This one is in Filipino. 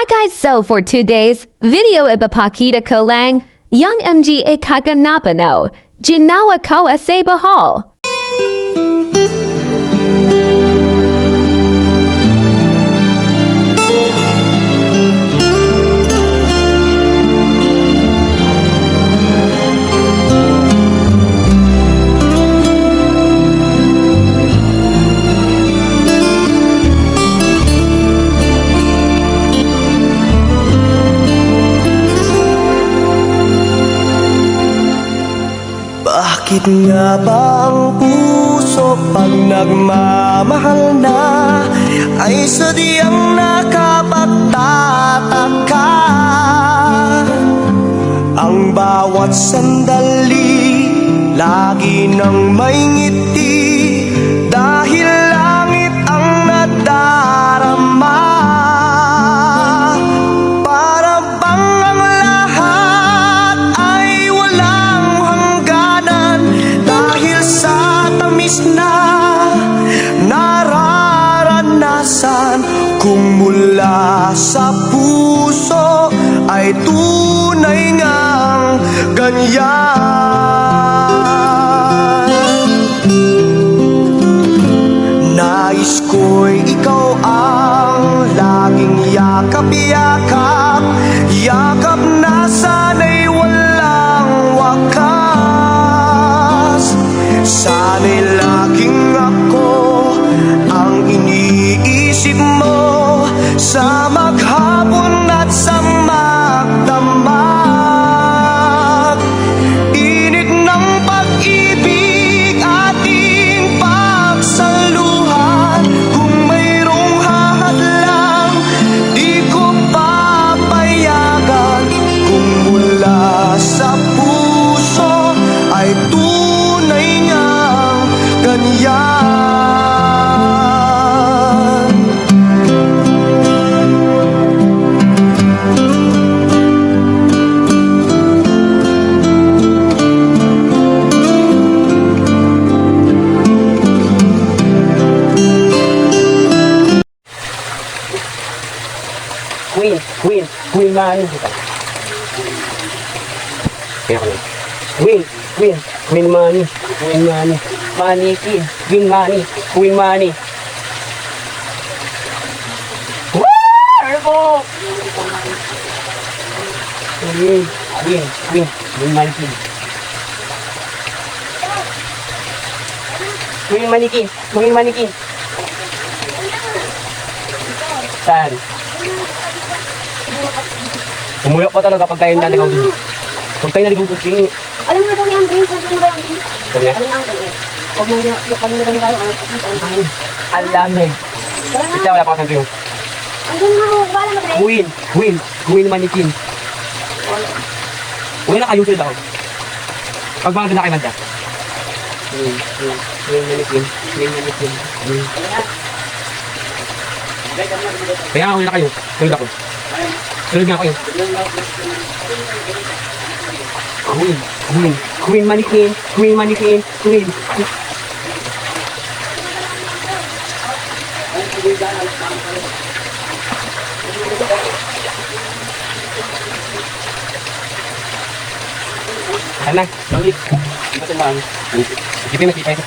Hi guys, so for today's video ipapakita ko lang yung MG ikaganapan ginawa ko sa Bohol. Bakit nga ba ang puso pag nagmamahal na ay sadyang nakapagtataka? Ang bawat sandali lagi nang may ngiti dahil langit ang nadarama. Para bang ang lahat ay walang hangganan dahil sa tamis na nararanasan. Kung mula sa puso ay tunay ngang ganyan. Nais ko'y ikaw ang laging yakap-yakap, yakap na sana'y walang wakas. Sana'y laging ako ang iniisip mo sa maghapon at sa magdamag. Init ng pag-ibig ating pagsaluhan. Kung mayroong hahadlang, di ko papayagan. Kung mula sa puso ay tunay ngang ganyan. Queen man. Queen money, money, Queen money. Woo! Queen money. Queen mannequin. Saan? Umuyak pa talaga pag tayo naligaw dito. Pag tayo naligaw dito, alam mo na kung yung brain, sabi mo ba yung brain? sabi niya, Alam mo ang brain. Huwag mo yung pag-nilagay tayo, ang lamig. Kasi wala pa kasi yung andun nga ho, wala na brain. Queen mannequin. Uwi na kayo sila ako. Pag mga na kayo manda. Queen mannequin. Kaya nga uwi na kayo. Tulog ako. Tulog nga kayo. Queen mannequin. Ano? Ulit. Ito sa lang. Isipin na kita ito.